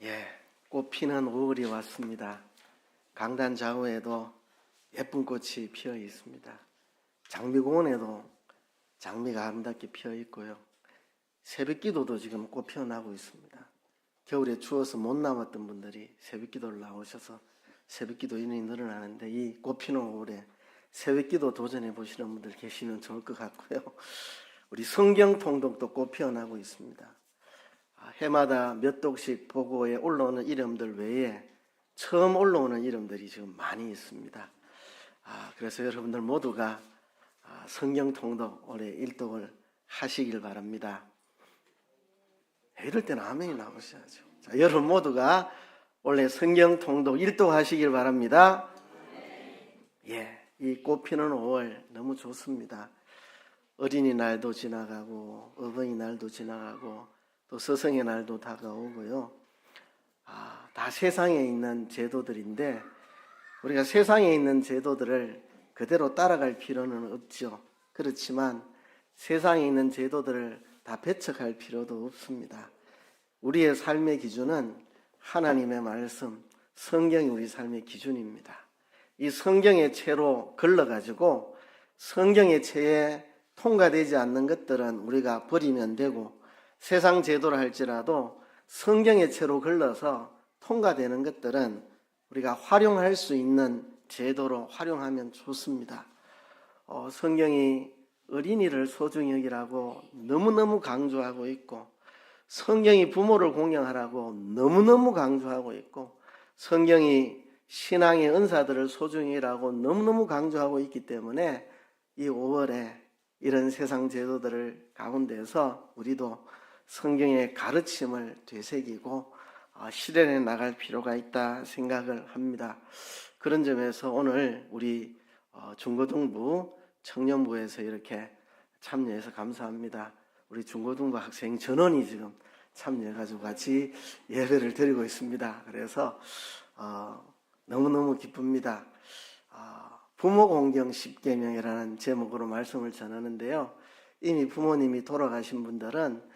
예, 꽃피는 5월이 왔습니다. 강단 좌우에도 예쁜 꽃이 피어 있습니다. 장미공원에도 장미가 아름답게 피어 있고요. 새벽기도도 지금 꽃 피어나고 있습니다. 겨울에 추워서 못 나왔던 분들이 새벽기도를 나오셔서 새벽기도 인원이 늘어나는데, 이 꽃피는 5월에 새벽기도 도전해 보시는 분들 계시면 좋을 것 같고요. 우리 성경통독도 꽃 피어나고 있습니다. 해마다 몇 독씩 보고에 올라오는 이름들 외에 처음 올라오는 이름들이 지금 많이 있습니다. 그래서 여러분들 모두가 성경통독 올해 일독을 하시길 바랍니다. 이럴 때는 아멘이 나오셔야죠. 자, 여러분 모두가 올해 성경통독 일독 하시길 바랍니다. 예, 이 꽃피는 5월 너무 좋습니다. 어린이날도 지나가고 어버이날도 지나가고 또 스승의 날도 다가오고요. 다 세상에 있는 제도들인데 우리가 세상에 있는 제도들을 그대로 따라갈 필요는 없죠. 그렇지만 세상에 있는 제도들을 다 배척할 필요도 없습니다. 우리의 삶의 기준은 하나님의 말씀, 성경이 우리 삶의 기준입니다. 이 성경의 채로 걸러가지고 성경의 채에 통과되지 않는 것들은 우리가 버리면 되고, 세상 제도를 할지라도 성경의 채로 걸러서 통과되는 것들은 우리가 활용할 수 있는 제도로 활용하면 좋습니다. 성경이 어린이를 소중히 여기라고 너무너무 강조하고 있고, 성경이 부모를 공경하라고 너무너무 강조하고 있고, 성경이 신앙의 은사들을 소중히 여기라고 너무너무 강조하고 있기 때문에 이 5월에 이런 세상 제도들을 가운데서 우리도 성경의 가르침을 되새기고 실현해 나갈 필요가 있다 생각을 합니다. 그런 점에서 오늘 우리 중고등부 청년부에서 이렇게 참여해서 감사합니다. 우리 중고등부 학생 전원이 지금 참여해가지고 같이 예배를 드리고 있습니다. 그래서 너무너무 기쁩니다. 부모 공경 10계명이라는 제목으로 말씀을 전하는데요. 이미 부모님이 돌아가신 분들은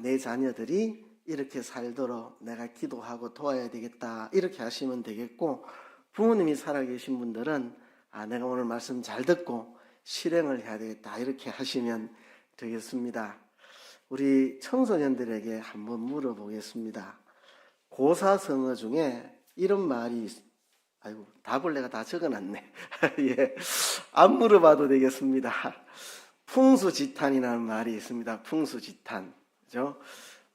내 자녀들이 이렇게 살도록 내가 기도하고 도와야 되겠다 이렇게 하시면 되겠고, 부모님이 살아계신 분들은 내가 오늘 말씀 잘 듣고 실행을 해야 되겠다 이렇게 하시면 되겠습니다. 우리 청소년들에게 한번 물어보겠습니다. 고사성어 중에 이런 말이 아이고, 답을 내가 다 적어놨네. 예, 안 물어봐도 되겠습니다. 풍수지탄이라는 말이 있습니다. 풍수지탄. 그죠?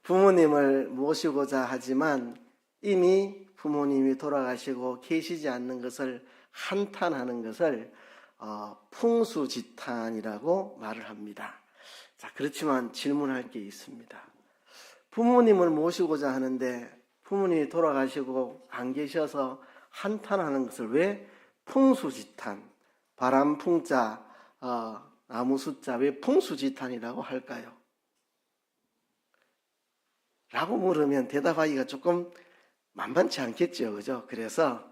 부모님을 모시고자 하지만 이미 부모님이 돌아가시고 계시지 않는 것을 한탄하는 것을 풍수지탄이라고 말을 합니다. 자, 그렇지만 질문할 게 있습니다. 부모님을 모시고자 하는데 부모님이 돌아가시고 안 계셔서 한탄하는 것을 왜 풍수지탄, 바람 풍자, 나무 숫자, 왜 풍수지탄이라고 할까요? 라고 물으면 대답하기가 조금 만만치 않겠죠, 그죠? 그래서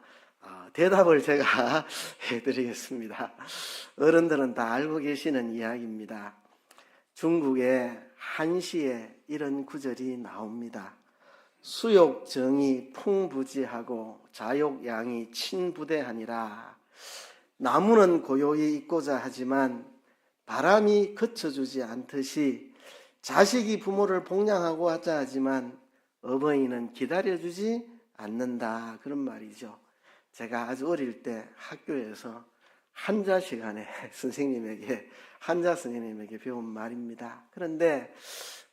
대답을 제가 해드리겠습니다. 어른들은 다 알고 계시는 이야기입니다. 중국의 한시에 이런 구절이 나옵니다. 수욕정이 풍부지하고 자욕양이 친부대하니라. 나무는 고요히 있고자 하지만 바람이 그쳐주지 않듯이 자식이 부모를 봉양하고 하자 하지만 어버이는 기다려주지 않는다. 그런 말이죠. 제가 아주 어릴 때 학교에서 한자 시간에 한자 선생님에게 배운 말입니다. 그런데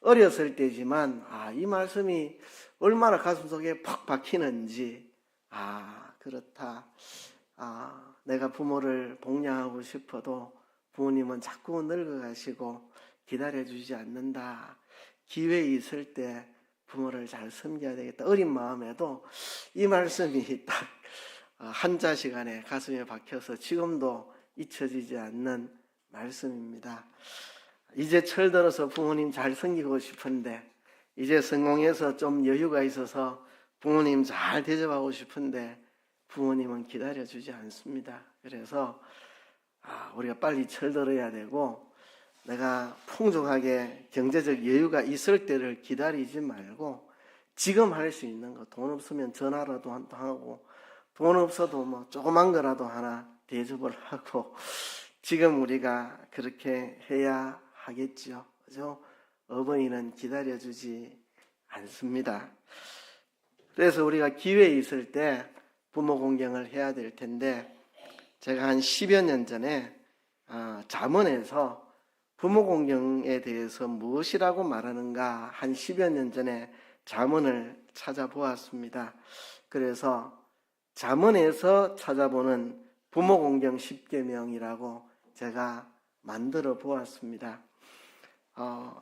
어렸을 때지만 이 말씀이 얼마나 가슴속에 팍 박히는지, 그렇다. 내가 부모를 봉양하고 싶어도 부모님은 자꾸 늙어가시고 기다려주지 않는다. 기회 있을 때 부모를 잘 섬겨야 되겠다. 어린 마음에도 이 말씀이 딱 한자 시간에 가슴에 박혀서 지금도 잊혀지지 않는 말씀입니다. 이제 철들어서 부모님 잘 섬기고 싶은데, 이제 성공해서 좀 여유가 있어서 부모님 잘 대접하고 싶은데 부모님은 기다려주지 않습니다. 그래서 우리가 빨리 철들어야 되고, 내가 풍족하게 경제적 여유가 있을 때를 기다리지 말고 지금 할 수 있는 거, 돈 없으면 전화라도 하고, 돈 없어도 뭐 조그만 거라도 하나 대접을 하고, 지금 우리가 그렇게 해야 하겠죠. 그죠? 어버이는 기다려주지 않습니다. 그래서 우리가 기회 있을 때 부모 공경을 해야 될 텐데, 제가 한 10여 년 전에 잠언에서 부모 공경에 대해서 무엇이라고 말하는가 한 10여 년 전에 잠언을 찾아보았습니다. 그래서 잠언에서 찾아보는 부모 공경 10계명이라고 제가 만들어 보았습니다.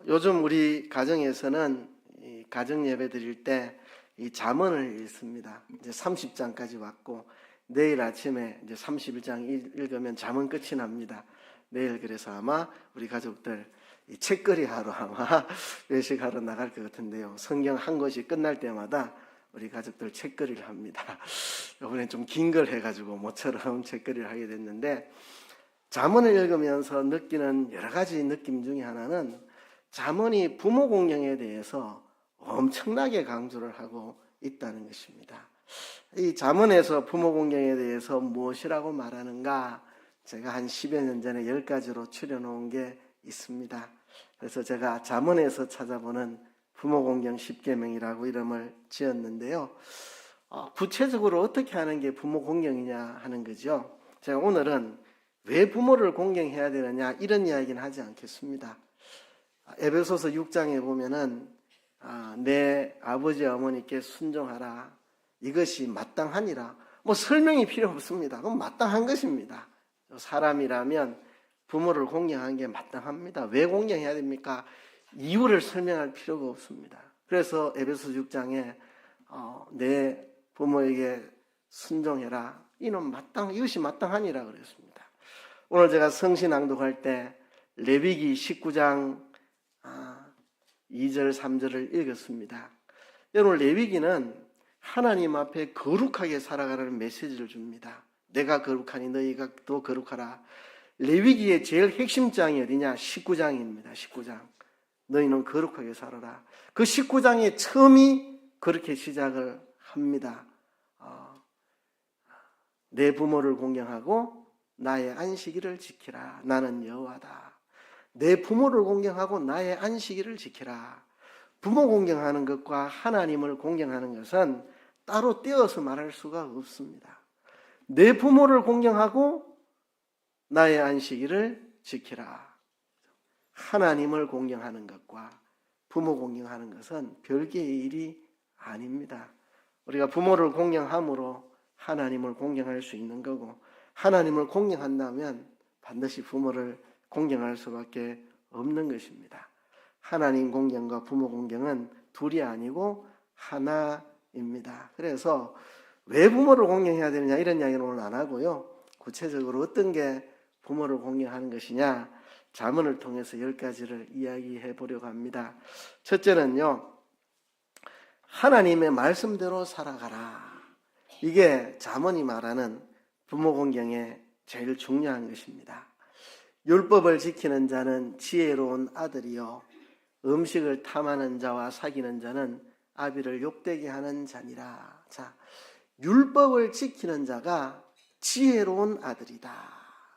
요즘 우리 가정에서는 이 가정 예배 드릴 때 이 잠언을 읽습니다. 이제 30장까지 왔고 내일 아침에 이제 31장 읽으면 잠언 끝이 납니다. 내일 그래서 아마 우리 가족들 이 책거리 하러 아마 외식하러 나갈 것 같은데요. 성경 한 권이 끝날 때마다 우리 가족들 책거리를 합니다. 이번엔 좀 긴 걸 해가지고 모처럼 책거리를 하게 됐는데, 잠언을 읽으면서 느끼는 여러 가지 느낌 중에 하나는 잠언이 부모 공경에 대해서 엄청나게 강조를 하고 있다는 것입니다. 이 잠언에서 부모 공경에 대해서 무엇이라고 말하는가, 제가 한 10여 년 전에 10가지로 추려놓은 게 있습니다. 그래서 제가 잠언에서 찾아보는 부모 공경 10계명이라고 이름을 지었는데요. 구체적으로 어떻게 하는 게 부모 공경이냐 하는 거죠. 제가 오늘은 왜 부모를 공경해야 되느냐 이런 이야기는 하지 않겠습니다. 에베소서 6장에 보면은 내 아버지 어머니께 순종하라, 이것이 마땅하니라. 뭐 설명이 필요 없습니다. 그건 마땅한 것입니다. 사람이라면 부모를 공경하는 게 마땅합니다. 왜 공경해야 됩니까? 이유를 설명할 필요가 없습니다. 그래서 에베소 6장에 내 부모에게 순종해라, 이것이 마땅하니라 그랬습니다. 오늘 제가 성시 낭독할 때 레위기 19장 2절 3절을 읽었습니다. 여러분, 레위기는 하나님 앞에 거룩하게 살아가라는 메시지를 줍니다. 내가 거룩하니 너희가 더 거룩하라. 레위기의 제일 핵심 장이 어디냐? 19장입니다. 19장. 너희는 거룩하게 살아라. 그 19장의 처음이 그렇게 시작을 합니다. 내 부모를 공경하고 나의 안식일을 지키라. 나는 여호와다. 내 부모를 공경하고 나의 안식일을 지키라. 부모 공경하는 것과 하나님을 공경하는 것은 따로 떼어서 말할 수가 없습니다. 내 부모를 공경하고 나의 안식일을 지키라. 하나님을 공경하는 것과 부모 공경하는 것은 별개의 일이 아닙니다. 우리가 부모를 공경함으로 하나님을 공경할 수 있는 거고, 하나님을 공경한다면 반드시 부모를 공경할 수밖에 없는 것입니다. 하나님 공경과 부모 공경은 둘이 아니고 하나입니다. 그래서 왜 부모를 공경해야 되느냐 이런 이야기는 오늘 안 하고요. 구체적으로 어떤 게 부모를 공경하는 것이냐, 잠언을 통해서 10가지를 이야기해 보려고 합니다. 첫째는요, 하나님의 말씀대로 살아가라. 이게 잠언이 말하는 부모 공경의 제일 중요한 것입니다. 율법을 지키는 자는 지혜로운 아들이요, 음식을 탐하는 자와 사귀는 자는 아비를 욕되게 하는 자니라. 자, 율법을 지키는 자가 지혜로운 아들이다.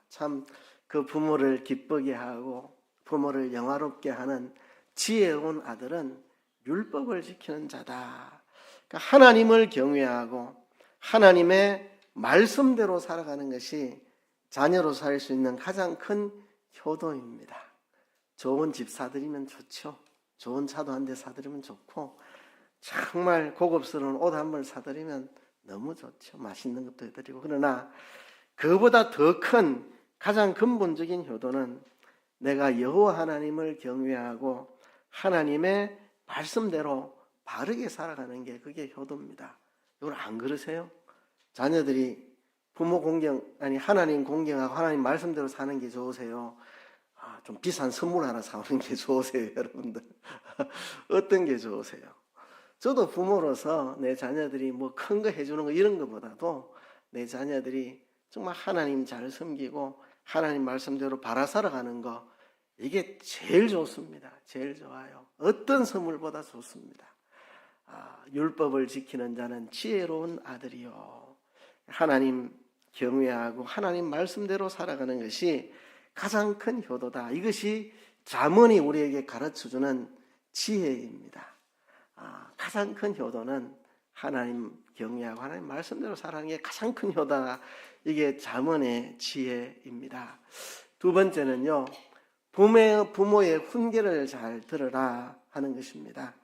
참, 그 부모를 기쁘게 하고 부모를 영화롭게 하는 지혜로운 아들은 율법을 지키는 자다. 그러니까 하나님을 경외하고 하나님의 말씀대로 살아가는 것이 자녀로 살 수 있는 가장 큰 효도입니다. 좋은 집 사드리면 좋죠. 좋은 차도 한 대 사드리면 좋고, 정말 고급스러운 옷 한 벌 사드리면 너무 좋죠. 맛있는 것도 해드리고. 그러나 그보다 더 큰 가장 근본적인 효도는 내가 여호와 하나님을 경외하고 하나님의 말씀대로 바르게 살아가는 게 그게 효도입니다. 이걸 안 그러세요? 자녀들이 부모 공경, 하나님 공경하고 하나님 말씀대로 사는 게 좋으세요? 좀 비싼 선물 하나 사오는 게 좋으세요, 여러분들? 어떤 게 좋으세요? 저도 부모로서 내 자녀들이 뭐 큰 거 해주는 거 이런 거보다도 내 자녀들이 정말 하나님 잘 섬기고 하나님 말씀대로 바라 살아가는 거, 이게 제일 좋습니다. 제일 좋아요. 어떤 선물보다 좋습니다. 율법을 지키는 자는 지혜로운 아들이요. 하나님 경외하고 하나님 말씀대로 살아가는 것이 가장 큰 효도다. 이것이 잠언이 우리에게 가르쳐주는 지혜입니다. 가장 큰 효도는 하나님 경외하고 하나님 말씀대로 살아가는 게 가장 큰 효도다. 이게 잠언의 지혜입니다. 두 번째는요, 부모의 훈계를 잘 들으라 하는 것입니다.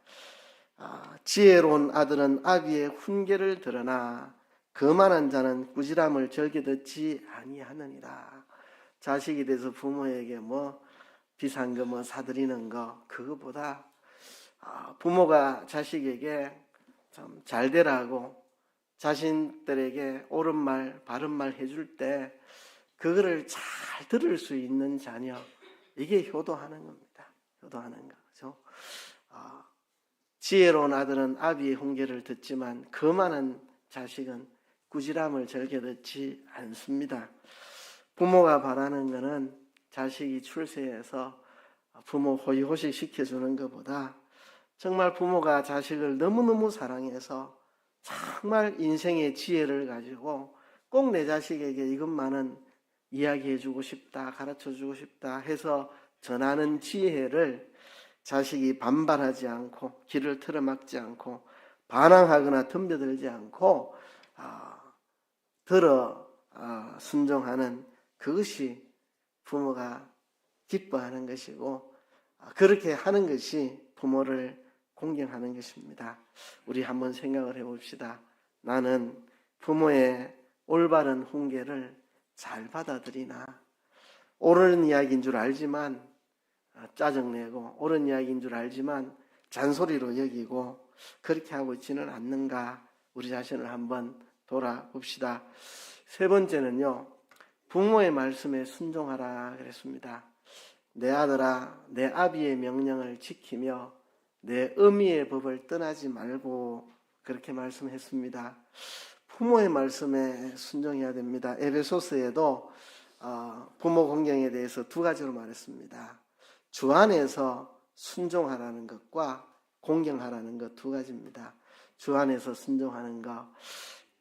지혜로운 아들은 아비의 훈계를 들으나 거만한 자는 꾸지람을 즐겨 듣지 아니하느니라. 자식이 돼서 부모에게 비싼 거 사드리는 거, 그거보다 부모가 자식에게 좀 잘 되라고 자신들에게 옳은 말, 바른 말 해줄 때 그거를 잘 들을 수 있는 자녀, 이게 효도하는 겁니다. 효도하는 거죠. 지혜로운 아들은 아비의 훈계를 듣지만 거만한 자식은 꾸지람을 즐겨 듣지 않습니다. 부모가 바라는 것은 자식이 출세해서 부모 호의호식 시켜주는 것보다 정말 부모가 자식을 너무너무 사랑해서 정말 인생의 지혜를 가지고 꼭 내 자식에게 이것만은 이야기해주고 싶다, 가르쳐주고 싶다 해서 전하는 지혜를 자식이 반발하지 않고 길을 틀어막지 않고 반항하거나 덤벼들지 않고 순종하는 그것이 부모가 기뻐하는 것이고, 그렇게 하는 것이 부모를 공경하는 것입니다. 우리 한번 생각을 해봅시다. 나는 부모의 올바른 훈계를 잘 받아들이나? 옳은 이야기인 줄 알지만 짜증내고, 옳은 이야기인 줄 알지만 잔소리로 여기고 그렇게 하고 있지는 않는가? 우리 자신을 한번 돌아봅시다. 세 번째는요, 부모의 말씀에 순종하라 그랬습니다. 내 아들아, 내 아비의 명령을 지키며 내 어미의 법을 떠나지 말고, 그렇게 말씀했습니다. 부모의 말씀에 순종해야 됩니다. 에베소서에도 부모 공경에 대해서 두 가지로 말했습니다. 주 안에서 순종하라는 것과 공경하라는 것 두 가지입니다. 주 안에서 순종하는 것,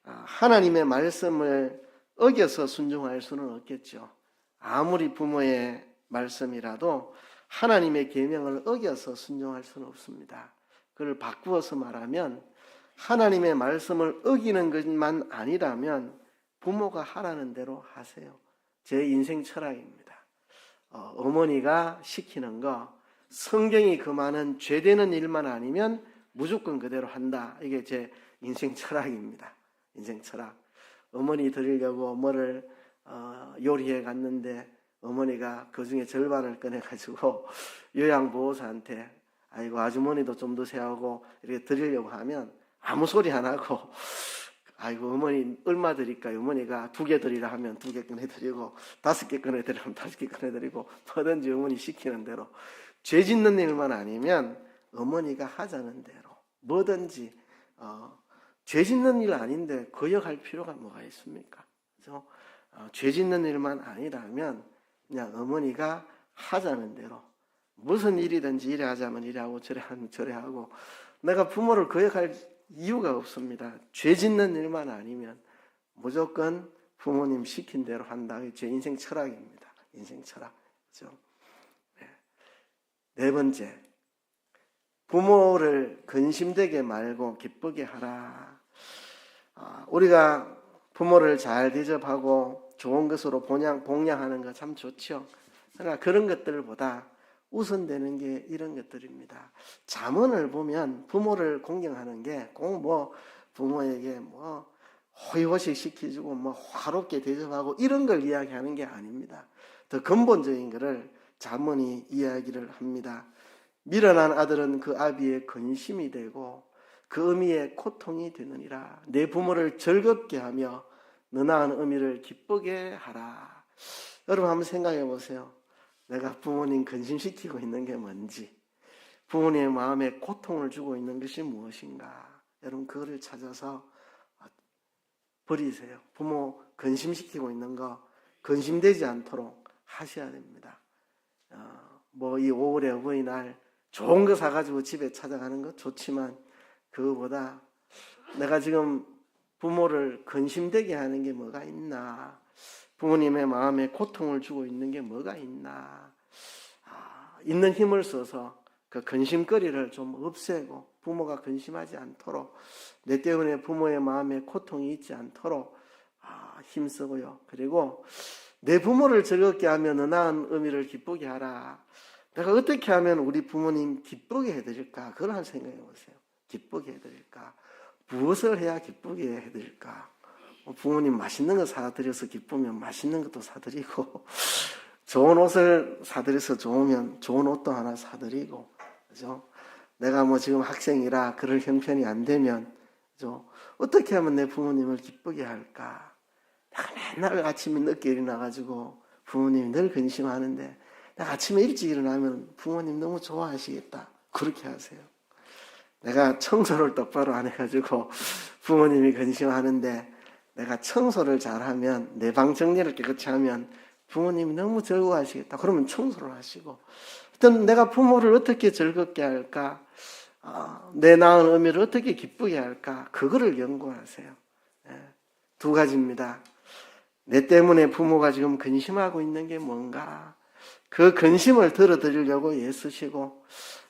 하나님의 말씀을 어겨서 순종할 수는 없겠죠. 아무리 부모의 말씀이라도 하나님의 계명을 어겨서 순종할 수는 없습니다. 그걸 바꾸어서 말하면 하나님의 말씀을 어기는 것만 아니라면 부모가 하라는 대로 하세요. 제 인생 철학입니다. 어머니가 시키는 거, 성경이 금하는 죄되는 일만 아니면 무조건 그대로 한다. 이게 제 인생 철학입니다. 인생 철학. 어머니 드리려고 뭐를 요리해 갔는데 어머니가 그 중에 절반을 꺼내가지고 요양보호사한테 아이고 아주머니도 좀 드세요 이렇게 드리려고 하면 아무 소리 안 하고 아이고 어머니 얼마 드릴까요? 어머니가 2개 드리라 하면 2개 꺼내드리고 5개 꺼내드리면 5개 꺼내드리고 뭐든지 어머니 시키는 대로, 죄 짓는 일만 아니면 어머니가 하자는 대로 뭐든지, 죄 짓는 일 아닌데 거역할 필요가 뭐가 있습니까? 그래서 죄 짓는 일만 아니라면 그냥 어머니가 하자는 대로 무슨 일이든지 이래 하자면 이래 하고 저래 하면 저래 하고, 내가 부모를 거역할 이유가 없습니다. 죄 짓는 일만 아니면 무조건 부모님 시킨 대로 한다. 제 인생 철학입니다. 인생 철학. 그렇죠? 네 번째, 부모를 근심되게 말고 기쁘게 하라. 우리가 부모를 잘 대접하고 좋은 것으로 봉양하는 거 참 좋죠. 그러나 그런 것들보다 우선되는 게 이런 것들입니다. 잠언을 보면 부모를 공경하는 게 꼭 부모에게 호의호식 시켜주고 화롭게 대접하고 이런 걸 이야기하는 게 아닙니다. 더 근본적인 것을 잠언이 이야기를 합니다. 미련한 아들은 그 아비의 근심이 되고 그 어미의 고통이 되느니라. 내 부모를 즐겁게 하며 너 낳은 어미를 기쁘게 하라. 여러분 한번 생각해 보세요. 내가 부모님 근심시키고 있는 게 뭔지, 부모님의 마음에 고통을 주고 있는 것이 무엇인가. 여러분 그거를 찾아서 버리세요. 부모 근심시키고 있는 거 근심되지 않도록 하셔야 됩니다. 이 5월의 어버이날 좋은 거 사가지고 집에 찾아가는 거 좋지만 그거보다 내가 지금 부모를 근심되게 하는 게 뭐가 있나, 부모님의 마음에 고통을 주고 있는 게 뭐가 있나, 있는 힘을 써서 그 근심거리를 좀 없애고 부모가 근심하지 않도록, 내 때문에 부모의 마음에 고통이 있지 않도록 힘쓰고요. 그리고 내 부모를 즐겁게 하며 너 낳은 어미를 기쁘게 하라. 내가 어떻게 하면 우리 부모님 기쁘게 해드릴까? 그걸 한번 생각해 보세요. 기쁘게 해드릴까? 무엇을 해야 기쁘게 해드릴까? 부모님 맛있는 거 사드려서 기쁘면 맛있는 것도 사드리고, 좋은 옷을 사드려서 좋으면 좋은 옷도 하나 사드리고, 그죠? 내가 뭐 지금 학생이라 그럴 형편이 안 되면, 그죠? 어떻게 하면 내 부모님을 기쁘게 할까? 내가 맨날 아침에 늦게 일어나가지고 부모님이 늘 근심하는데, 내가 아침에 일찍 일어나면 부모님 너무 좋아하시겠다. 그렇게 하세요. 내가 청소를 똑바로 안 해가지고 부모님이 근심하는데, 내가 청소를 잘하면, 내 방 정리를 깨끗이 하면 부모님이 너무 즐거워하시겠다. 그러면 청소를 하시고, 하여튼 내가 부모를 어떻게 즐겁게 할까, 내 낳은 어미를 어떻게 기쁘게 할까, 그거를 연구하세요. 두 가지입니다. 내 때문에 부모가 지금 근심하고 있는 게 뭔가, 그 근심을 덜어드리려고 애쓰시고,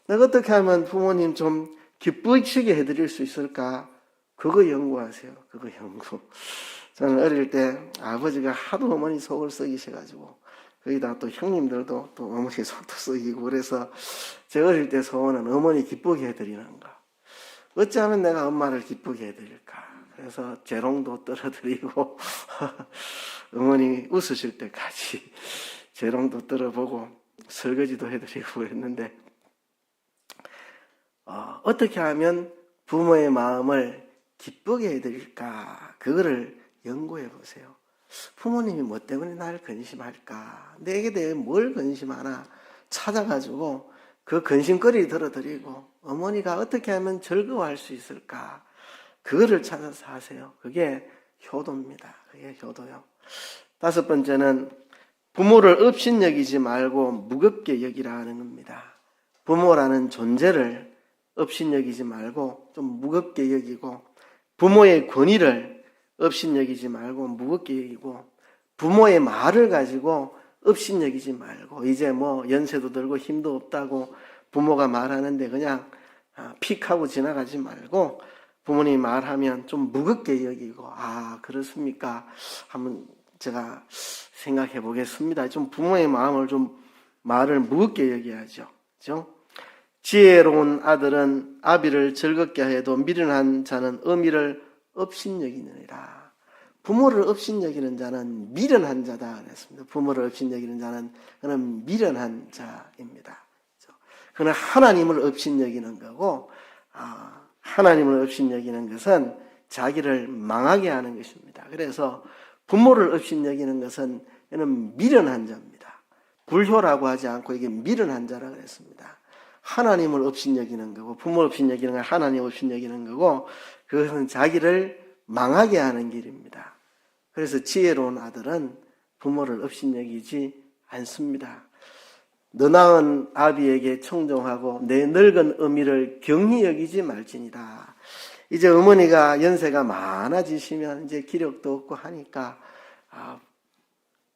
내가 어떻게 하면 부모님 좀 기쁘시게 해드릴 수 있을까, 그거 연구하세요. 그거 연구. 저는 어릴 때 아버지가 하도 어머니 속을 썩이셔가지고, 거기다 또 형님들도 또 어머니 속도 썩이고, 그래서 제 어릴 때 소원은 어머니 기쁘게 해드리는 거. 어찌하면 내가 엄마를 기쁘게 해드릴까. 그래서 재롱도 떨어드리고 어머니 웃으실 때까지 재롱도 떨어보고 설거지도 해드리고 그랬는데, 어떻게 하면 부모의 마음을 기쁘게 해드릴까, 그거를 연구해 보세요. 부모님이 뭐 때문에 나를 근심할까, 내게 대해 뭘 근심하나 찾아가지고 그 근심거리를 들어드리고, 어머니가 어떻게 하면 즐거워할 수 있을까, 그거를 찾아서 하세요. 그게 효도입니다. 그게 효도요. 다섯 번째는 부모를 업신여기지 말고 무겁게 여기라 하는 겁니다. 부모라는 존재를 업신여기지 말고 좀 무겁게 여기고, 부모의 권위를 업신여기지 말고 무겁게 여기고, 부모의 말을 가지고 업신여기지 말고, 이제 뭐 연세도 들고 힘도 없다고 부모가 말하는데 그냥 픽 하고 지나가지 말고, 부모님이 말하면 좀 무겁게 여기고, 그렇습니까? 한번 제가 생각해 보겠습니다. 좀 부모의 마음을 좀 말을 무겁게 여겨야죠. 그죠? 지혜로운 아들은 아비를 즐겁게 해도 미련한 자는 어미를 업신여기느니라. 부모를 업신여기는 자는 미련한 자다 그랬습니다. 부모를 업신여기는 자는 그는 미련한 자입니다. 그는 하나님을 업신여기는 거고, 하나님을 업신여기는 것은 자기를 망하게 하는 것입니다. 그래서 부모를 업신여기는 것은 그는 미련한 자입니다. 불효라고 하지 않고 이게 미련한 자라 그랬습니다. 하나님을 업신여기는 거고, 부모를 업신여기는 건 하나님 업신여기는 거고, 그것은 자기를 망하게 하는 길입니다. 그래서 지혜로운 아들은 부모를 업신여기지 않습니다. 너 낳은 아비에게 청종하고 내 늙은 어미를 경히 여기지 말지니라. 이제 어머니가 연세가 많아지시면 이제 기력도 없고 하니까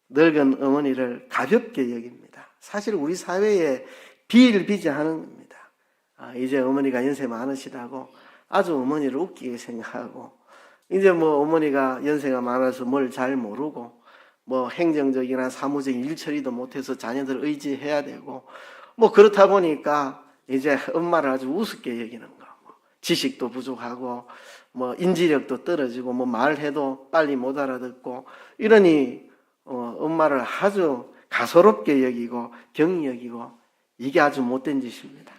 늙은 어머니를 가볍게 여깁니다. 사실 우리 사회에 비일비재하는 겁니다. 이제 어머니가 연세 많으시다고 아주 어머니를 웃기게 생각하고, 이제 뭐 어머니가 연세가 많아서 뭘 잘 모르고, 뭐 행정적이나 사무적인 일처리도 못해서 자녀들 의지해야 되고, 뭐 그렇다 보니까 이제 엄마를 아주 우습게 여기는 거. 지식도 부족하고, 뭐 인지력도 떨어지고, 뭐 말해도 빨리 못 알아듣고, 이러니 엄마를 아주 가소롭게 여기고 경히 여기고, 이게 아주 못된 짓입니다.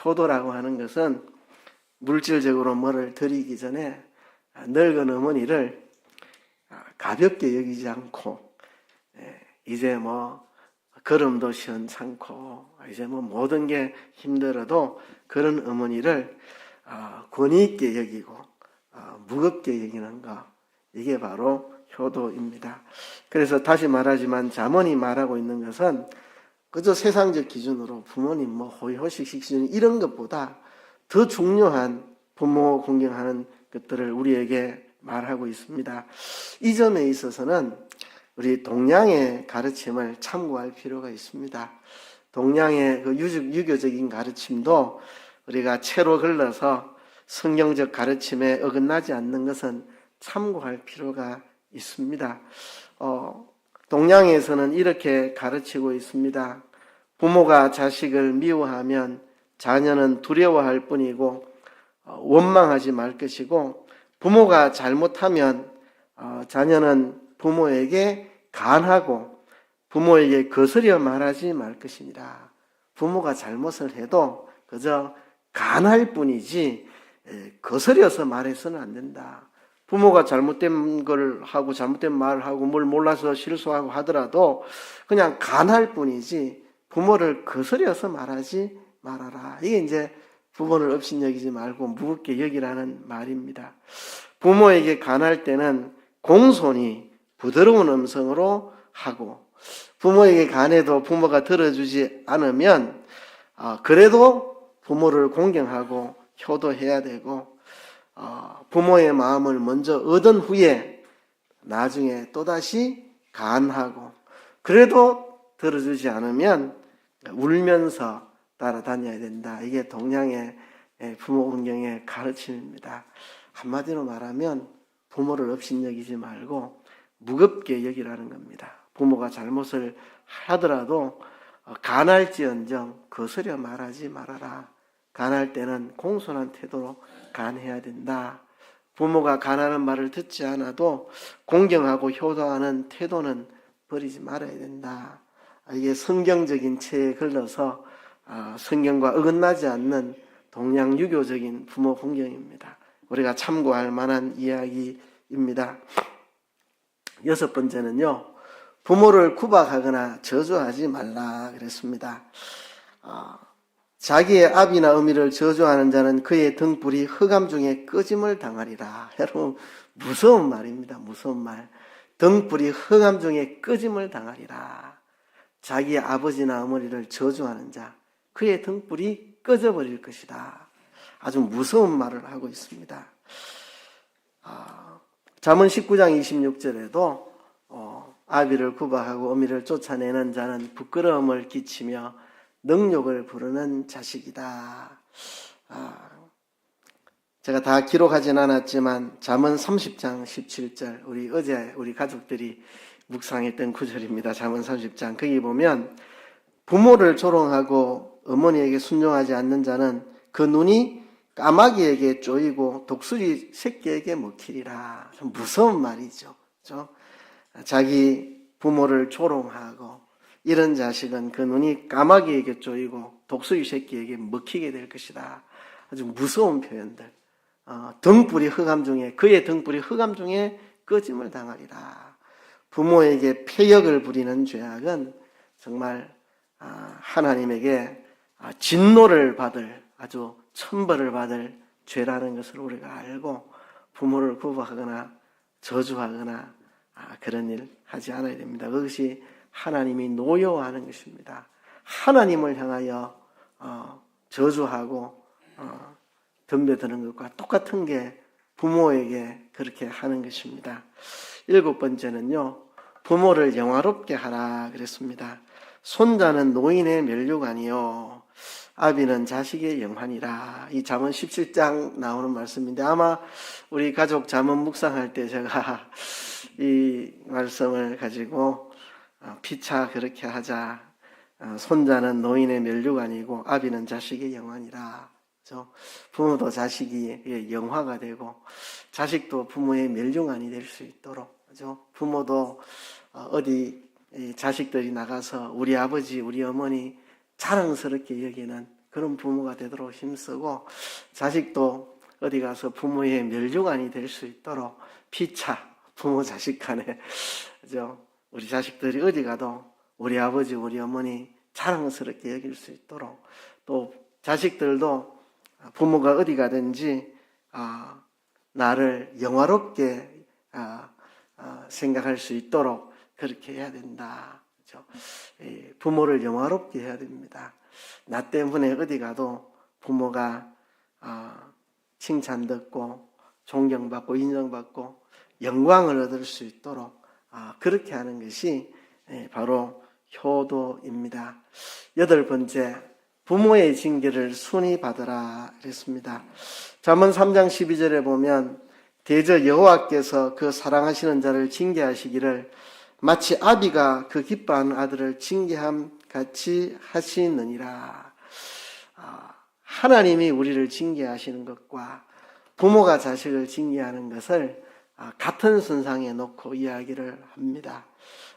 효도라고 하는 것은 물질적으로 뭐를 드리기 전에 늙은 어머니를 가볍게 여기지 않고, 이제 뭐 걸음도 시원찮고 이제 뭐 모든 게 힘들어도 그런 어머니를 권위 있게 여기고 무겁게 여기는 거, 이게 바로 효도입니다. 그래서 다시 말하지만 잠언이 말하고 있는 것은 그저 세상적 기준으로 부모님 뭐 호의호식 기준 이런 것보다 더 중요한 부모 공경하는 것들을 우리에게 말하고 있습니다. 이 점에 있어서는 우리 동양의 가르침을 참고할 필요가 있습니다. 동양의 그 유교적인 가르침도 우리가 채로 걸러서 성경적 가르침에 어긋나지 않는 것은 참고할 필요가 있습니다. 동양에서는 이렇게 가르치고 있습니다. 부모가 자식을 미워하면 자녀는 두려워할 뿐이고 원망하지 말 것이고, 부모가 잘못하면 자녀는 부모에게 간하고 부모에게 거스려 말하지 말 것입니다. 부모가 잘못을 해도 그저 간할 뿐이지 거스려서 말해서는 안 된다. 부모가 잘못된 걸 하고 잘못된 말을 하고 뭘 몰라서 실수하고 하더라도 그냥 간할 뿐이지 부모를 거스려서 말하지 말아라. 이게 이제 부모를 업신여기지 말고 무겁게 여기라는 말입니다. 부모에게 간할 때는 공손히 부드러운 음성으로 하고, 부모에게 간해도 부모가 들어주지 않으면 그래도 부모를 공경하고 효도해야 되고, 부모의 마음을 먼저 얻은 후에 나중에 또다시 간하고, 그래도 들어주지 않으면 울면서 따라다녀야 된다. 이게 동양의 부모 공경의 가르침입니다. 한마디로 말하면 부모를 업신여기지 말고 무겁게 여기라는 겁니다. 부모가 잘못을 하더라도 간할지언정 거스려 말하지 말아라. 간할 때는 공손한 태도로 간해야 된다. 부모가 간하는 말을 듣지 않아도 공경하고 효도하는 태도는 버리지 말아야 된다. 이게 성경적인 체에 걸러서 성경과 어긋나지 않는 동양 유교적인 부모 공경입니다. 우리가 참고할 만한 이야기입니다. 6번째는요, 부모를 구박하거나 저주하지 말라 그랬습니다. 자기의 아비나 어미를 저주하는 자는 그의 등불이 흑암 중에 꺼짐을 당하리라. 여러분, 무서운 말입니다. 무서운 말. 등불이 흑암 중에 꺼짐을 당하리라. 자기의 아버지나 어머니를 저주하는 자, 그의 등불이 꺼져버릴 것이다. 아주 무서운 말을 하고 있습니다. 잠언 19장 26절에도 아비를 구박하고 어미를 쫓아내는 자는 부끄러움을 끼치며 능욕을 부르는 자식이다. 제가 다 기록하진 않았지만 잠언 30장 17절, 우리 가족들이 묵상했던 구절입니다. 잠언 30장. 거기 보면 부모를 조롱하고 어머니에게 순종하지 않는 자는 그 눈이 까마귀에게 쪼이고 독수리 새끼에게 먹히리라. 좀 무서운 말이죠. 그렇죠? 자기 부모를 조롱하고 이런 자식은 그 눈이 까마귀에게 쪼이고 독수리 새끼에게 먹히게 될 것이다. 아주 무서운 표현들. 등불이 흑암 중에, 그의 등불이 흑암 중에 꺼짐을 당하리라. 부모에게 폐역을 부리는 죄악은 정말 하나님에게 진노를 받을, 아주 천벌을 받을 죄라는 것을 우리가 알고 부모를 구박하거나 저주하거나 그런 일 하지 않아야 됩니다. 그것이 하나님이 노여워하는 것입니다. 하나님을 향하여 저주하고 덤벼드는 것과 똑같은 게 부모에게 그렇게 하는 것입니다. 7번째는요, 부모를 영화롭게 하라 그랬습니다. 손자는 노인의 면류관이요 아비는 자식의 영환이라. 이 잠언 17장 나오는 말씀인데, 아마 우리 가족 잠언 묵상할 때 제가 이 말씀을 가지고 피차 그렇게 하자. 손자는 노인의 면류관이고 아비는 자식의 영환이라. 부모도 자식이 영화가 되고 자식도 부모의 면류관이 될 수 있도록, 부모도 어디 자식들이 나가서 우리 아버지, 우리 어머니 자랑스럽게 여기는 그런 부모가 되도록 힘쓰고, 자식도 어디 가서 부모의 면류관이 될 수 있도록 피차 부모 자식 간에 우리 자식들이 어디 가도 우리 아버지, 우리 어머니 자랑스럽게 여길 수 있도록, 또 자식들도 부모가 어디 가든지 나를 영화롭게 생각할 수 있도록 그렇게 해야 된다. 그렇죠? 부모를 영화롭게 해야 됩니다. 나 때문에 어디 가도 부모가 칭찬 듣고 존경받고 인정받고 영광을 얻을 수 있도록 그렇게 하는 것이 바로 효도입니다. 8번째, 부모의 징계를 순히 받으라 그랬습니다. 잠언 3장 12절에 보면 대저 여호와께서 그 사랑하시는 자를 징계하시기를 마치 아비가 그 기뻐하는 아들을 징계함 같이 하시느니라. 하나님이 우리를 징계하시는 것과 부모가 자식을 징계하는 것을 같은 선상에 놓고 이야기를 합니다.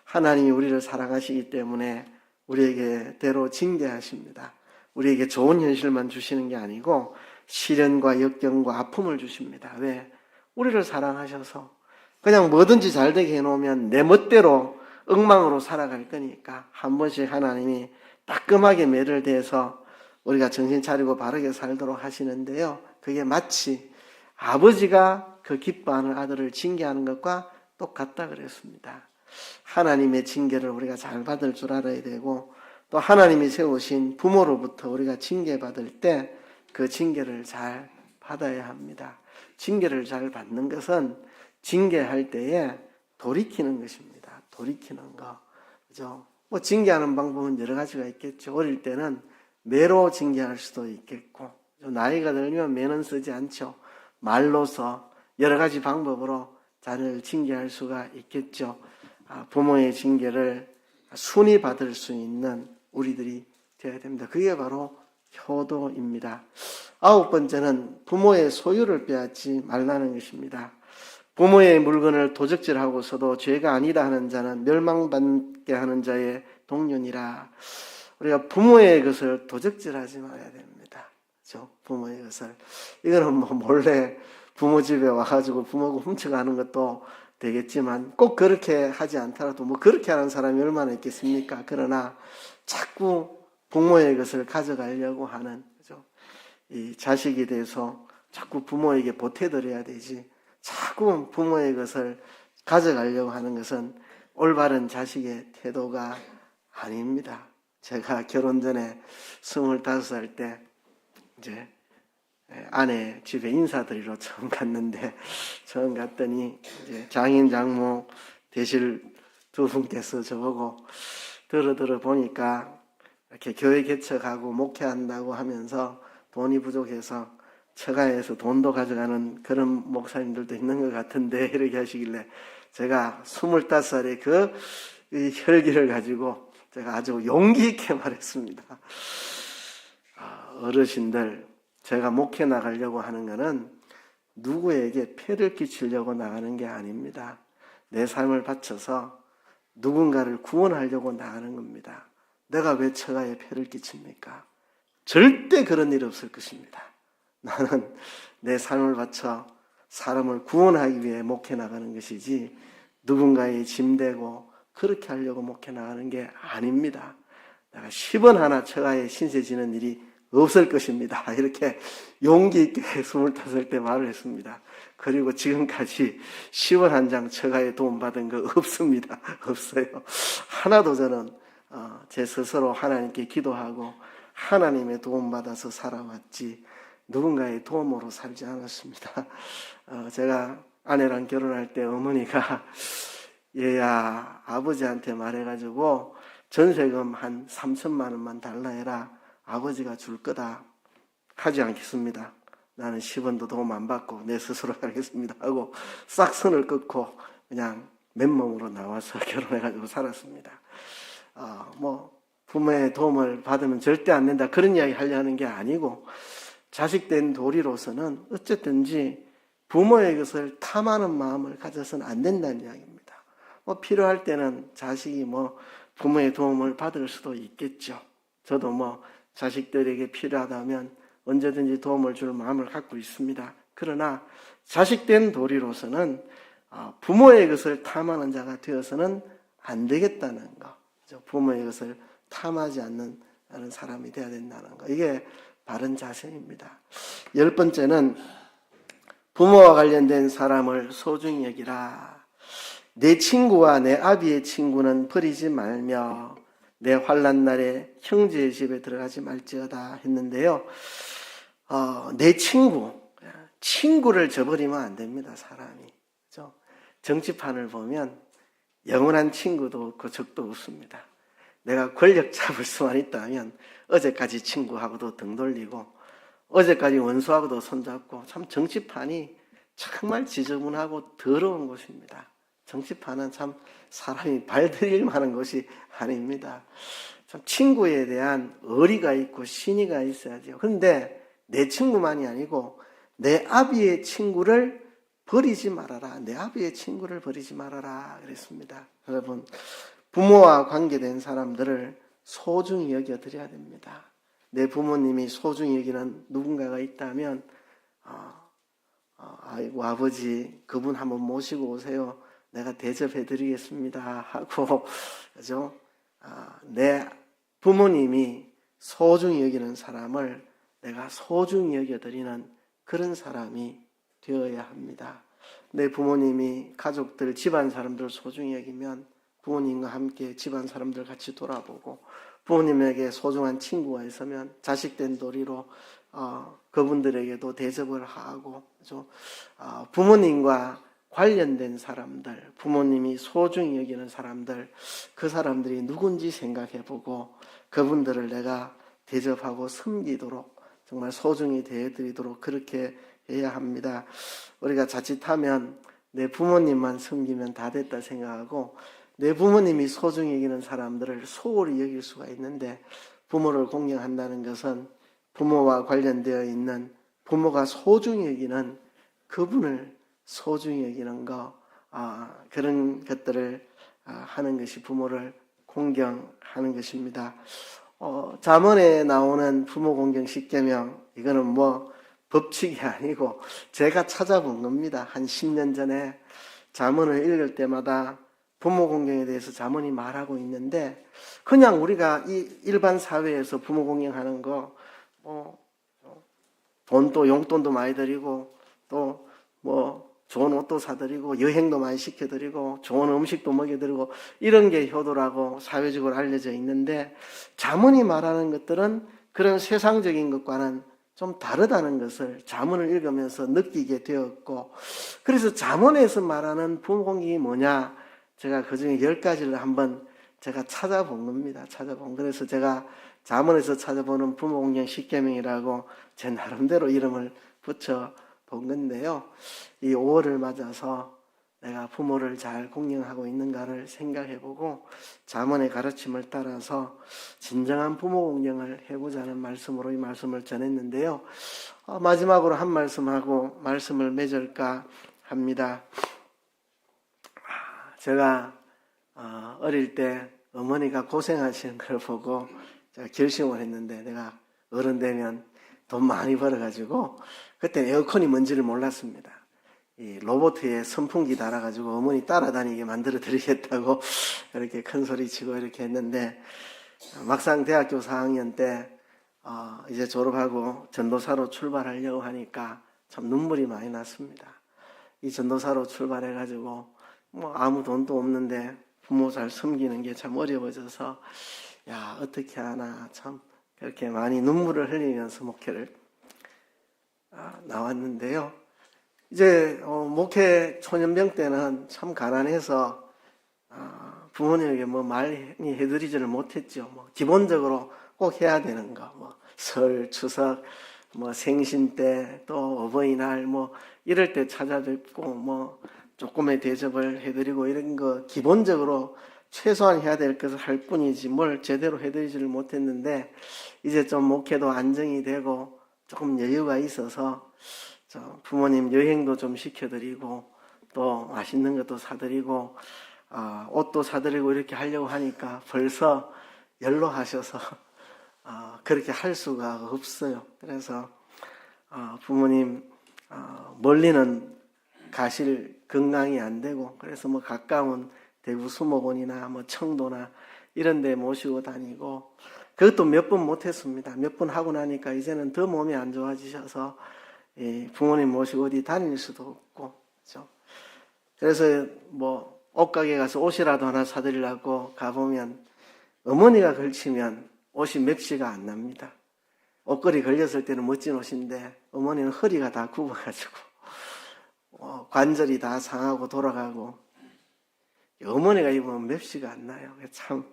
하나님이 우리를 사랑하시기 때문에 우리에게 때로 징계하십니다. 우리에게 좋은 현실만 주시는 게 아니고 시련과 역경과 아픔을 주십니다. 왜? 우리를 사랑하셔서 그냥 뭐든지 잘 되게 해놓으면 내 멋대로 엉망으로 살아갈 거니까 한 번씩 하나님이 따끔하게 매를 대서 우리가 정신 차리고 바르게 살도록 하시는데요. 그게 마치 아버지가 그 기뻐하는 아들을 징계하는 것과 똑같다 그랬습니다. 하나님의 징계를 우리가 잘 받을 줄 알아야 되고 또 하나님이 세우신 부모로부터 우리가 징계받을 때 그 징계를 잘 받아야 합니다. 징계를 잘 받는 것은 징계할 때에 돌이키는 것입니다. 돌이키는 거. 그죠? 뭐 징계하는 방법은 여러 가지가 있겠죠. 어릴 때는 매로 징계할 수도 있겠고, 나이가 들면 매는 쓰지 않죠. 말로서 여러 가지 방법으로 자녀를 징계할 수가 있겠죠. 부모의 징계를 순히 받을 수 있는 우리들이 되어야 됩니다. 그게 바로 효도입니다. 9번째는 부모의 소유를 빼앗지 말라는 것입니다. 부모의 물건을 도적질하고서도 죄가 아니다 하는 자는 멸망받게 하는 자의 동료니라. 우리가 부모의 것을 도적질하지 말아야 됩니다. 그렇죠? 부모의 것을. 이거는 뭐 몰래 부모 집에 와가지고 부모가 훔쳐가는 것도 되겠지만 꼭 그렇게 하지 않더라도 뭐 그렇게 하는 사람이 얼마나 있겠습니까? 그러나 자꾸 부모의 것을 가져가려고 하는, 그죠? 이 자식이 돼서 자꾸 부모에게 보태드려야 되지. 자꾸 부모의 것을 가져가려고 하는 것은 올바른 자식의 태도가 아닙니다. 제가 결혼 전에 25살 때 이제 아내 집에 인사드리러 처음 갔는데 처음 갔더니 이제 장인 장모 되실 두 분께서 저보고 들어 보니까 이렇게 교회 개척하고 목회한다고 하면서 돈이 부족해서 처가에서 돈도 가져가는 그런 목사님들도 있는 것 같은데 이렇게 하시길래 제가 25살의 그 혈기를 가지고 제가 아주 용기 있게 말했습니다. 어르신들, 제가 목회 나가려고 하는 것은 누구에게 폐를 끼치려고 나가는 게 아닙니다. 내 삶을 바쳐서 누군가를 구원하려고 나가는 겁니다. 내가 왜 처가에 폐를 끼칩니까? 절대 그런 일이 없을 것입니다. 나는 내 삶을 바쳐 사람을 구원하기 위해 목회 나가는 것이지 누군가의 짐되고 그렇게 하려고 목회 나가는 게 아닙니다. 내가 10원 하나 처가에 신세 지는 일이 없을 것입니다. 이렇게 용기 있게 25살 때 말을 했습니다. 그리고 지금까지 10원 한 장 처가에 도움 받은 거 없습니다. 없어요. 하나도 저는 제 스스로 하나님께 기도하고 하나님의 도움 받아서 살아왔지 누군가의 도움으로 살지 않았습니다. 제가 아내랑 결혼할 때 어머니가 얘야 아버지한테 말해가지고 전세금 한 3천만 원만 달라 해라. 아버지가 줄 거다. 하지 않겠습니다. 나는 10원도 도움 안 받고 내 스스로 하겠습니다 하고 싹 선을 끊고 그냥 맨몸으로 나와서 결혼해가지고 살았습니다. 뭐 부모의 도움을 받으면 절대 안 된다 그런 이야기 하려는 게 아니고 자식된 도리로서는 어쨌든지 부모의 것을 탐하는 마음을 가져서는 안 된다는 이야기입니다. 뭐 필요할 때는 자식이 뭐 부모의 도움을 받을 수도 있겠죠. 저도 뭐 자식들에게 필요하다면 언제든지 도움을 줄 마음을 갖고 있습니다. 그러나 자식된 도리로서는 부모의 것을 탐하는 자가 되어서는 안 되겠다는 거. 부모의 것을 탐하지 않는 사람이 되어야 된다는 거. 이게 바른 자세입니다. 10번째는 부모와 관련된 사람을 소중히 여기라. 내 친구와 내 아비의 친구는 버리지 말며 내 환난 날에 형제의 집에 들어가지 말지어다 했는데요. 내 친구를 저버리면 안 됩니다, 사람이. 그죠? 정치판을 보면 영원한 친구도 없고 적도 없습니다. 내가 권력 잡을 수만 있다면 어제까지 친구하고도 등 돌리고 어제까지 원수하고도 손잡고, 참 정치판이 정말 지저분하고 더러운 곳입니다. 정치판은 참 사람이 발들일 만한 곳이 아닙니다. 참 친구에 대한 의리가 있고 신의가 있어야죠. 그런데 내 친구만이 아니고 내 아비의 친구를 버리지 말아라. 내 아비의 친구를 버리지 말아라 그랬습니다. 여러분, 부모와 관계된 사람들을 소중히 여겨드려야 됩니다. 내 부모님이 소중히 여기는 누군가가 있다면 아이고 아버지 그분 한번 모시고 오세요. 내가 대접해드리겠습니다 하고, 그죠? 내 부모님이 소중히 여기는 사람을 내가 소중히 여겨드리는 그런 사람이 되어야 합니다. 내 부모님이 가족들, 집안 사람들 소중히 여기면 부모님과 함께 집안 사람들 같이 돌아보고, 부모님에게 소중한 친구가 있으면 자식된 도리로 그분들에게도 대접을 하고, 그죠? 부모님과 관련된 사람들, 부모님이 소중히 여기는 사람들, 그 사람들이 누군지 생각해보고 그분들을 내가 대접하고 섬기도록, 정말 소중히 대해드리도록 그렇게 해야 합니다. 우리가 자칫하면 내 부모님만 섬기면 다 됐다 생각하고 내 부모님이 소중히 여기는 사람들을 소홀히 여길 수가 있는데, 부모를 공경한다는 것은 부모와 관련되어 있는 부모가 소중히 여기는 그분을 소중히 여기는 거, 그런 것들을 하는 것이 부모를 공경하는 것입니다. 잠언에 나오는 부모 공경 10계명, 이거는 뭐 법칙이 아니고 제가 찾아본 겁니다. 한 10년 전에 잠언을 읽을 때마다 부모 공경에 대해서 잠언이 말하고 있는데, 그냥 우리가 이 일반 사회에서 부모 공경하는 거, 돈도 용돈도 많이 드리고 또 좋은 옷도 사드리고 여행도 많이 시켜드리고 좋은 음식도 먹여드리고 이런 게 효도라고 사회적으로 알려져 있는데, 잠언이 말하는 것들은 그런 세상적인 것과는 좀 다르다는 것을 잠언을 읽으면서 느끼게 되었고, 그래서 잠언에서 말하는 부모 공경이 뭐냐, 제가 그중에 10가지를 한번 제가 찾아본 겁니다. 그래서 제가 잠언에서 찾아보는 부모 공경 10계명이라고 제 나름대로 이름을 붙여 본 건데요. 이 5월을 맞아서 내가 부모를 잘 공경하고 있는가를 생각해보고 잠언의 가르침을 따라서 진정한 부모 공경을 해보자는 말씀으로 이 말씀을 전했는데요. 마지막으로 한 말씀하고 말씀을 맺을까 합니다. 제가 어릴 때 어머니가 고생하시는 걸 보고 제가 결심을 했는데, 내가 어른 되면 돈 많이 벌어가지고, 그때 에어컨이 뭔지를 몰랐습니다. 이 로봇에 선풍기 달아가지고 어머니 따라다니게 만들어 드리겠다고 이렇게 큰 소리 치고 이렇게 했는데, 막상 대학교 4학년 때 이제 졸업하고 전도사로 출발하려고 하니까 참 눈물이 많이 났습니다. 이 전도사로 출발해가지고 아무 돈도 없는데 부모 잘 섬기는 게 참 어려워져서, 야, 어떻게 하나, 참 그렇게 많이 눈물을 흘리면서 목회를 나왔는데요. 이제 목회 초년병 때는 참 가난해서 부모님에게 많이 해드리지를 못했죠. 기본적으로 꼭 해야 되는 거, 설, 추석, 생신 때, 또 어버이날, 이럴 때 찾아뵙고, 조금의 대접을 해드리고 이런 거 기본적으로 최소한 해야 될 것을 할 뿐이지 뭘 제대로 해드리지를 못했는데, 이제 좀 목회도 안정이 되고 조금 여유가 있어서 부모님 여행도 좀 시켜드리고 또 맛있는 것도 사드리고 옷도 사드리고 이렇게 하려고 하니까 벌써 연로하셔서 그렇게 할 수가 없어요. 그래서 부모님 멀리는 가실 건강이 안 되고, 그래서 가까운 대구 수목원이나 청도나 이런 데 모시고 다니고, 그것도 몇 번 못했습니다. 몇 번 하고 나니까 이제는 더 몸이 안 좋아지셔서 부모님 모시고 어디 다닐 수도 없고, 그렇죠? 그래서 옷가게 가서 옷이라도 하나 사드리려고 가보면 어머니가 걸치면 옷이 몇 시가 안 납니다. 옷걸이 걸렸을 때는 멋진 옷인데 어머니는 허리가 다 굽어가지고 관절이 다 상하고 돌아가고 어머니가 입으면 맵시가 안 나요. 참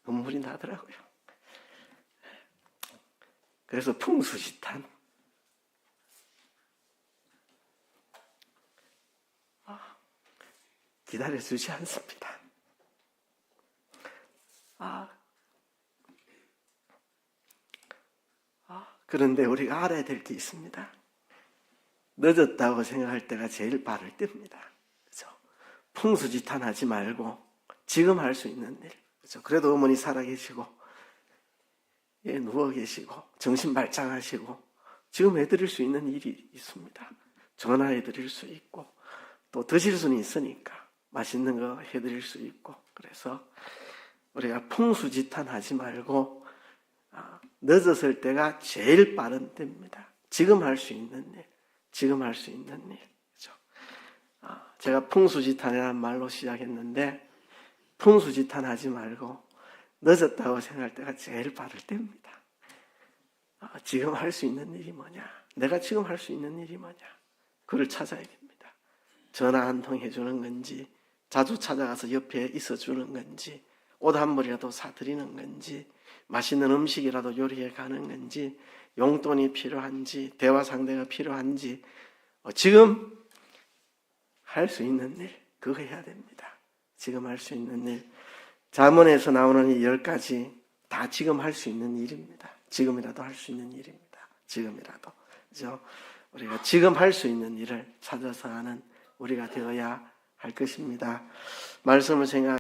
눈물이 나더라고요. 그래서 풍수지탄. 기다려주지 않습니다. 그런데 우리가 알아야 될 게 있습니다. 늦었다고 생각할 때가 제일 빠를 때입니다. 그죠? 풍수지탄하지 말고 지금 할 수 있는 일. 그죠? 그래도 어머니 살아계시고 누워 계시고 정신 발작하시고 지금 해드릴 수 있는 일이 있습니다. 전화해드릴 수 있고 또 드실 수는 있으니까 맛있는 거 해드릴 수 있고 그래서 우리가 풍수지탄하지 말고 늦었을 때가 제일 빠른 때입니다. 지금 할 수 있는 일, 지금 할 수 있는 일. 그렇죠? 제가 풍수지탄이라는 말로 시작했는데 풍수지탄하지 말고 늦었다고 생각할 때가 제일 빠를 때입니다. 지금 할 수 있는 일이 뭐냐? 내가 지금 할 수 있는 일이 뭐냐? 그걸 찾아야 됩니다. 전화 한 통 해주는 건지 자주 찾아가서 옆에 있어주는 건지 옷 한 벌이라도 사드리는 건지 맛있는 음식이라도 요리해 가는 건지 용돈이 필요한지 대화 상대가 필요한지 지금 할 수 있는 일 그거 해야 됩니다. 지금 할 수 있는 일 잠언에서 나오는 이 10가지 다 지금 할 수 있는 일입니다. 지금이라도 할 수 있는 일입니다. 지금이라도 그죠? 우리가 지금 할 수 있는 일을 찾아서 하는 우리가 되어야 할 것입니다. 말씀을 생각